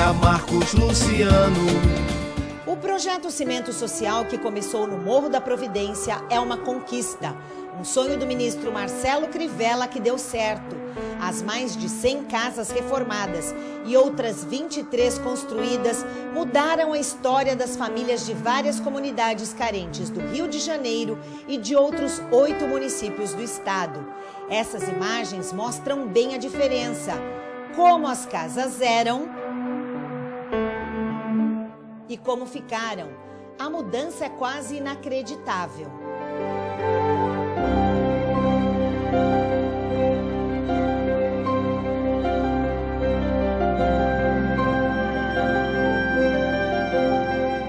Igreja Marcos Luciano. O projeto Cimento Social, que começou no Morro da Providência, é uma conquista. Um sonho do ministro Marcelo Crivella que deu certo. As mais de 100 casas reformadas e outras 23 construídas mudaram a história das famílias de várias comunidades carentes do Rio de Janeiro e de outros 8 municípios do estado. Essas imagens mostram bem a diferença. Como as casas eram e como ficaram. A mudança é quase inacreditável.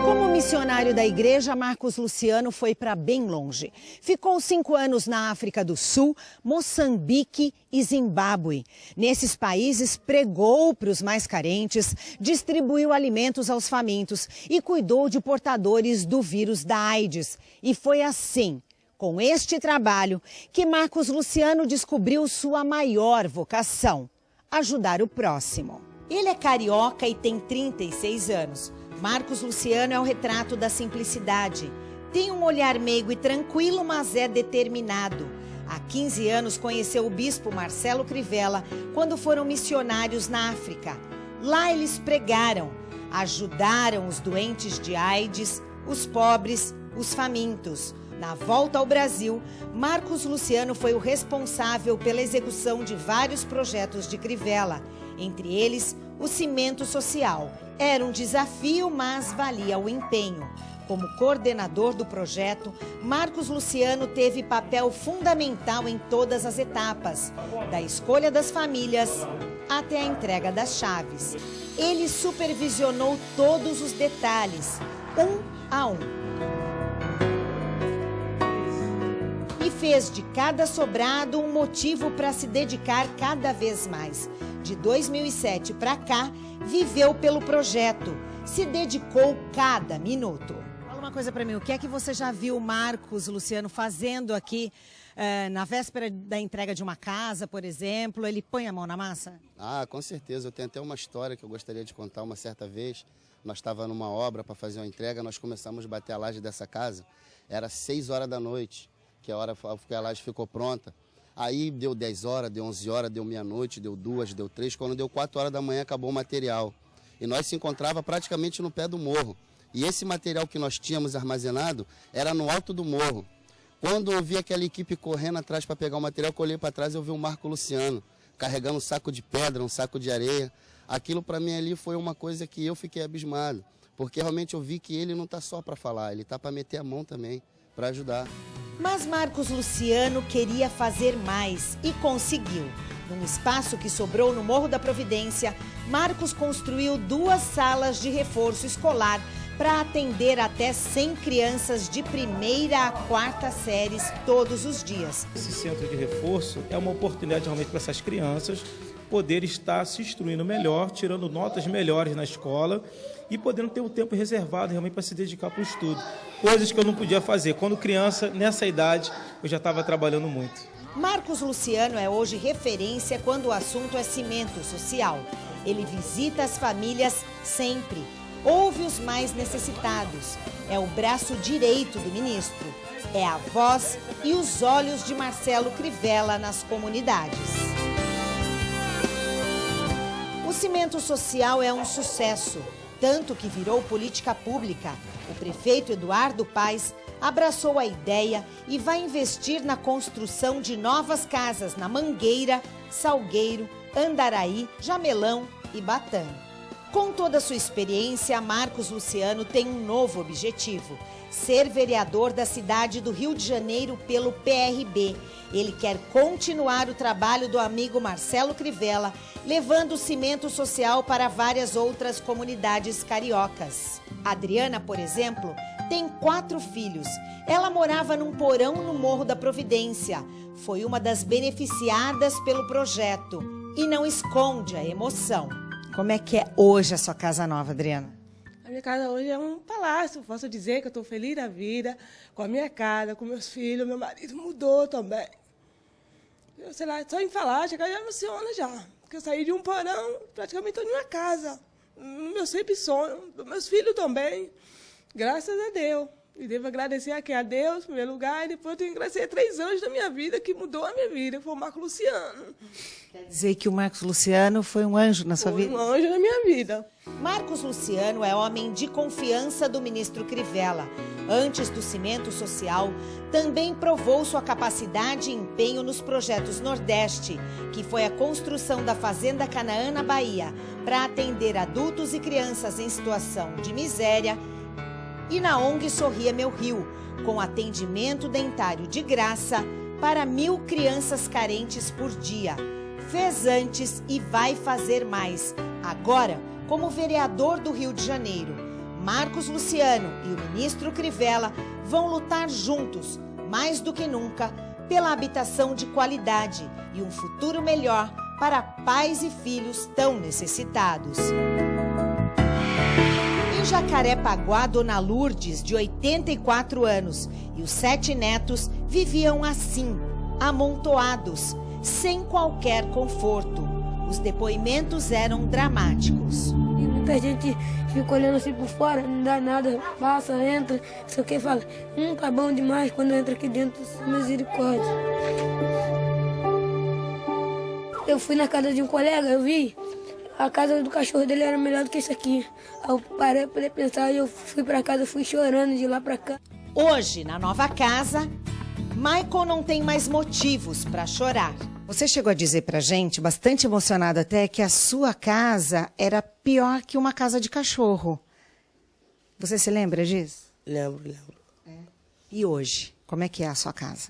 Como missionário da igreja, Marcos Luciano foi para bem longe. Ficou 5 anos na África do Sul, Moçambique e Zimbábue. Nesses países, pregou para os mais carentes, distribuiu alimentos aos famintos e cuidou de portadores do vírus da AIDS. E foi assim, com este trabalho, que Marcos Luciano descobriu sua maior vocação: ajudar o próximo. Ele é carioca e tem 36 anos. Marcos Luciano é o retrato da simplicidade. Tem um olhar meigo e tranquilo, mas é determinado. Há 15 anos conheceu o bispo Marcelo Crivella quando foram missionários na África. Lá eles pregaram, ajudaram os doentes de AIDS, os pobres, os famintos. Na volta ao Brasil, Marcos Luciano foi o responsável pela execução de vários projetos de Crivella, entre eles o Cimento Social. Era um desafio, mas valia o empenho. Como coordenador do projeto, Marcos Luciano teve papel fundamental em todas as etapas, da escolha das famílias até a entrega das chaves. Ele supervisionou todos os detalhes, um a um. E fez de cada sobrado um motivo para se dedicar cada vez mais. De 2007 para cá, viveu pelo projeto, se dedicou cada minuto. Fala uma coisa para mim, o que é que você já viu o Marcos Luciano fazendo aqui na véspera da entrega de uma casa, por exemplo? Ele põe a mão na massa? Ah, com certeza. Eu tenho até uma história que eu gostaria de contar. Uma certa vez, nós estávamos numa obra para fazer uma entrega, nós começamos a bater a laje dessa casa. Era 6 horas da noite, que a hora que a laje ficou pronta. Aí deu 10 horas, deu 11 horas, deu meia-noite, deu 2, deu 3. Quando deu 4 horas da manhã, acabou o material. E nós se encontrava praticamente no pé do morro. E esse material que nós tínhamos armazenado era no alto do morro. Quando eu vi aquela equipe correndo atrás para pegar o material, eu olhei para trás e eu vi o Marco Luciano carregando um saco de pedra, um saco de areia. Aquilo para mim ali foi uma coisa que eu fiquei abismado. Porque realmente eu vi que ele não está só para falar, ele está para meter a mão também, para ajudar. Mas Marcos Luciano queria fazer mais e conseguiu. Num espaço que sobrou no Morro da Providência, Marcos construiu 2 salas de reforço escolar para atender até 100 crianças de 1ª a 4ª séries todos os dias. Esse centro de reforço é uma oportunidade realmente para essas crianças poder estar se instruindo melhor, tirando notas melhores na escola e podendo ter o tempo reservado realmente para se dedicar para o estudo. Coisas que eu não podia fazer. Quando criança, nessa idade, eu já estava trabalhando muito. Marcos Luciano é hoje referência quando o assunto é cimento social. Ele visita as famílias sempre, ouve os mais necessitados. É o braço direito do ministro. É a voz e os olhos de Marcelo Crivella nas comunidades. O Cimento Social é um sucesso, tanto que virou política pública. O prefeito Eduardo Paes abraçou a ideia e vai investir na construção de novas casas na Mangueira, Salgueiro, Andaraí, Jamelão e Batã. Com toda a sua experiência, Marcos Luciano tem um novo objetivo: ser vereador da cidade do Rio de Janeiro pelo PRB. Ele quer continuar o trabalho do amigo Marcelo Crivella, levando o cimento social para várias outras comunidades cariocas. Adriana, por exemplo, tem 4 filhos. Ela morava num porão no Morro da Providência. Foi uma das beneficiadas pelo projeto e não esconde a emoção. Como é que é hoje a sua casa nova, Adriana? A minha casa hoje é um palácio. Posso dizer que eu estou feliz da vida, com a minha casa, com meus filhos. Meu marido mudou também. Eu sei lá, só em falar, já emociona já. Porque eu saí de um porão, praticamente estou em uma casa. meu sempre sonho, dos meus filhos também. Graças a Deus. E devo agradecer aqui a Deus, em primeiro lugar, e depois eu tenho que agradecer 3 anjos da minha vida, que mudou a minha vida, foi o Marcos Luciano. Quer dizer que o Marcos Luciano foi um anjo na sua vida? Foi um anjo na minha vida. Marcos Luciano é homem de confiança do ministro Crivella. Antes do cimento social, também provou sua capacidade e empenho nos projetos Nordeste, que foi a construção da Fazenda Canaã na Bahia, para atender adultos e crianças em situação de miséria, e na ONG Sorria Meu Rio, com atendimento dentário de graça para 1000 crianças carentes por dia. Fez antes e vai fazer mais. Agora, como vereador do Rio de Janeiro, Marcos Luciano e o ministro Crivella vão lutar juntos, mais do que nunca, pela habitação de qualidade e um futuro melhor para pais e filhos tão necessitados. Em Jacarepaguá, Dona Lourdes, de 84 anos, e os 7 netos viviam assim, amontoados, sem qualquer conforto. Os depoimentos eram dramáticos. E muita gente fica olhando assim por fora, não dá nada, passa, entra, só que fala, tá bom demais, quando entra aqui dentro, misericórdia. Eu fui na casa de um colega, eu vi, a casa do cachorro dele era melhor do que isso aqui. Aí eu parei para pensar e eu fui para casa, fui chorando de lá para cá. Hoje, na nova casa, Michael não tem mais motivos para chorar. Você chegou a dizer pra gente, bastante emocionado até, que a sua casa era pior que uma casa de cachorro. Você se lembra disso? Lembro. E hoje, como é que é a sua casa?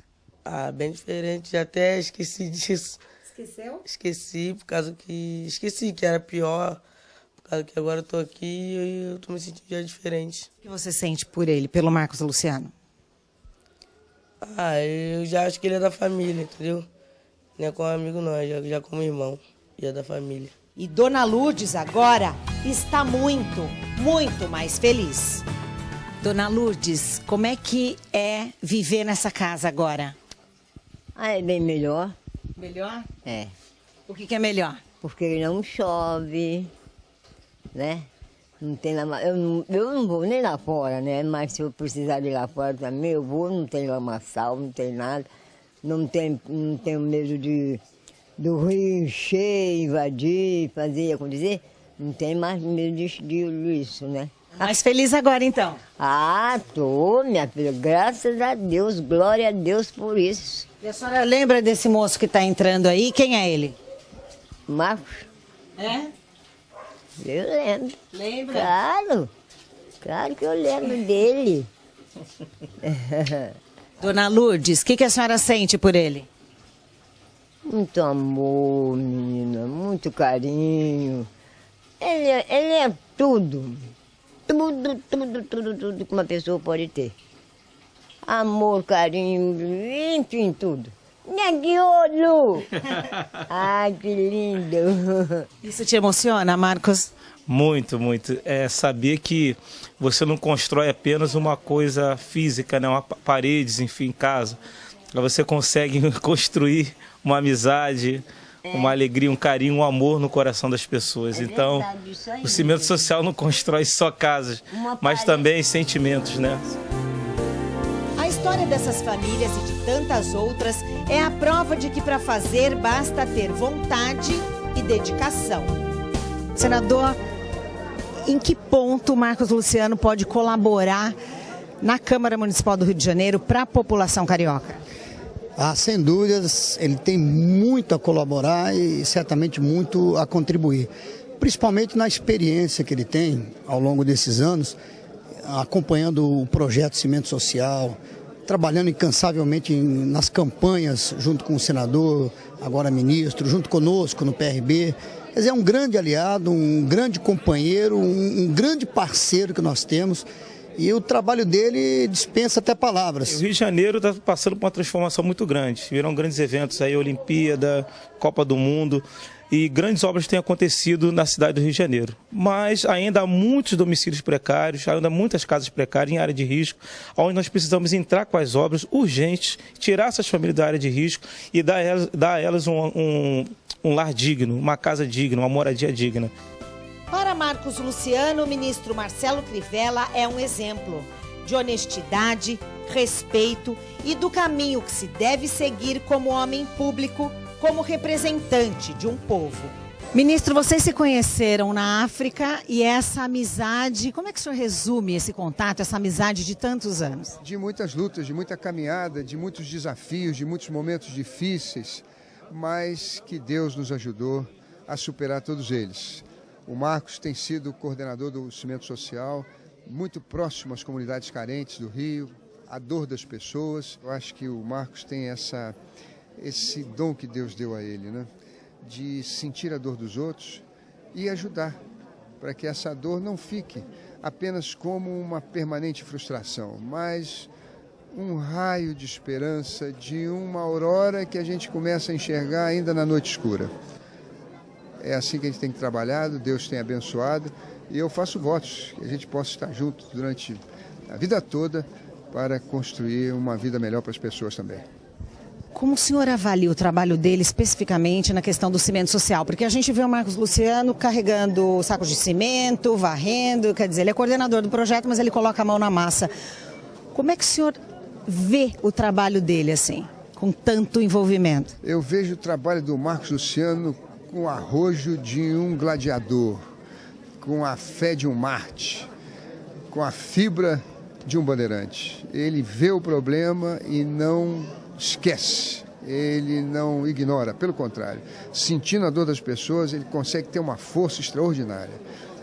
Bem diferente, até esqueci disso. Esqueceu? Esqueci, por causa que... Esqueci que era pior, por causa que agora eu tô aqui e eu tô me sentindo já diferente. O que você sente por ele, pelo Marcos Luciano? Eu já acho que ele é da família, entendeu? Não é como amigo não, já como irmão, e é da família. E Dona Lourdes agora está muito, muito mais feliz. Dona Lourdes, como é que é viver nessa casa agora? É bem melhor. Melhor? É. O que é melhor? Porque não chove, né? Não tem eu não vou nem lá fora, né? Mas se eu precisar de ir lá fora também, eu vou, não tem lamaçal, não tem nada. Não tenho medo do rio encher, invadir, fazer, como dizer, não tem mais medo disso, né? Mais feliz agora, então? Tô, minha filha, graças a Deus, glória a Deus por isso. E a senhora lembra desse moço que está entrando aí? Quem é ele? Marcos? É? Eu lembro. Lembra? Claro que eu lembro dele. Dona Lourdes, o que a senhora sente por ele? Muito amor, menina, muito carinho. Ele é tudo. Tudo que uma pessoa pode ter. Amor, carinho, enfim, tudo. Minha de olho! Ai, que lindo! Isso te emociona, Marcos? Muito, muito. É saber que você não constrói apenas uma coisa física, né? Paredes, enfim, em casa. Você consegue construir uma amizade, uma alegria, um carinho, um amor no coração das pessoas. Então, verdade, isso aí, o cimento social não constrói só casas, mas também sentimentos, né? A história dessas famílias e de tantas outras é a prova de que para fazer basta ter vontade e dedicação. Senador, em que ponto o Marcos Luciano pode colaborar na Câmara Municipal do Rio de Janeiro para a população carioca? Sem dúvidas, ele tem muito a colaborar e certamente muito a contribuir. Principalmente na experiência que ele tem ao longo desses anos, acompanhando o projeto Cimento Social, trabalhando incansavelmente nas campanhas junto com o senador, agora ministro, junto conosco no PRB. Quer dizer, é um grande aliado, um grande companheiro, um grande parceiro que nós temos. E o trabalho dele dispensa até palavras. O Rio de Janeiro está passando por uma transformação muito grande. Viram grandes eventos aí, Olimpíada, Copa do Mundo, e grandes obras têm acontecido na cidade do Rio de Janeiro. Mas ainda há muitos domicílios precários, ainda há muitas casas precárias em área de risco, onde nós precisamos entrar com as obras urgentes, tirar essas famílias da área de risco e dar a elas um lar digno, uma casa digna, uma moradia digna. Para Marcos Luciano, o ministro Marcelo Crivella é um exemplo de honestidade, respeito e do caminho que se deve seguir como homem público, como representante de um povo. Ministro, vocês se conheceram na África e essa amizade, como é que o senhor resume esse contato, essa amizade de tantos anos? De muitas lutas, de muita caminhada, de muitos desafios, de muitos momentos difíceis, mas que Deus nos ajudou a superar todos eles. O Marcos tem sido coordenador do Cimento Social, muito próximo às comunidades carentes do Rio, a dor das pessoas. Eu acho que o Marcos tem esse dom que Deus deu a ele, né? De sentir a dor dos outros e ajudar, para que essa dor não fique apenas como uma permanente frustração, mas um raio de esperança, de uma aurora que a gente começa a enxergar ainda na noite escura. É assim que a gente tem trabalhado, Deus tem abençoado, e eu faço votos que a gente possa estar junto durante a vida toda para construir uma vida melhor para as pessoas também. Como o senhor avalia o trabalho dele especificamente na questão do cimento social? Porque a gente vê o Marcos Luciano carregando sacos de cimento, varrendo, quer dizer, ele é coordenador do projeto, mas ele coloca a mão na massa. Como é que o senhor vê o trabalho dele assim, com tanto envolvimento? Eu vejo o trabalho do Marcos Luciano com o arrojo de um gladiador, com a fé de um Marte, com a fibra de um bandeirante. Ele vê o problema e não esquece, ele não ignora, pelo contrário, sentindo a dor das pessoas, ele consegue ter uma força extraordinária,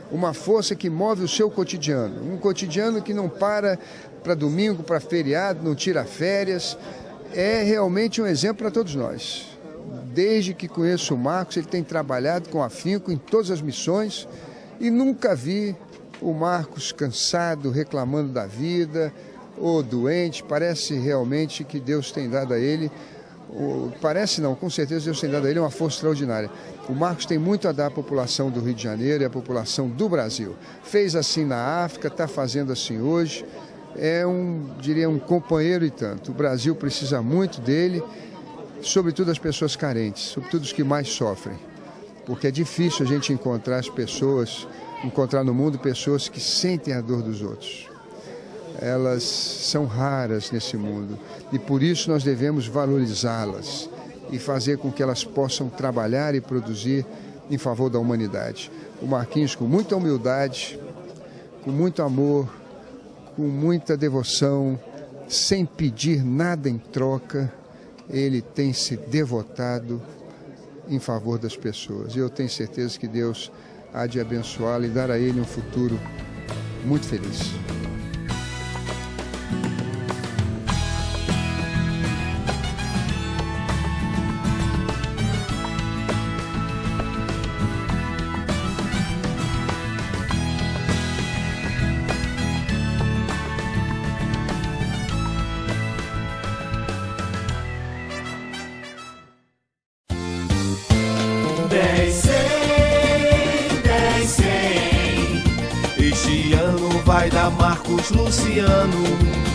uma força que move o seu cotidiano, um cotidiano que não para domingo, para feriado, não tira férias, é realmente um exemplo para todos nós. Desde que conheço o Marcos, ele tem trabalhado com afinco em todas as missões e nunca vi o Marcos cansado, reclamando da vida, ou doente. Parece realmente que Deus tem dado a ele, parece não, com certeza Deus tem dado a ele uma força extraordinária. O Marcos tem muito a dar à população do Rio de Janeiro e à população do Brasil. Fez assim na África, está fazendo assim hoje, é um companheiro e tanto. O Brasil precisa muito dele, sobretudo as pessoas carentes, sobretudo os que mais sofrem, porque é difícil a gente encontrar no mundo pessoas que sentem a dor dos outros. Elas são raras nesse mundo e por isso nós devemos valorizá-las e fazer com que elas possam trabalhar e produzir em favor da humanidade. O Marquinhos, com muita humildade, com muito amor, com muita devoção, sem pedir nada em troca, ele tem se devotado em favor das pessoas. E eu tenho certeza que Deus há de abençoá-lo e dar a ele um futuro muito feliz. Este ano vai dar Marcos Luciano.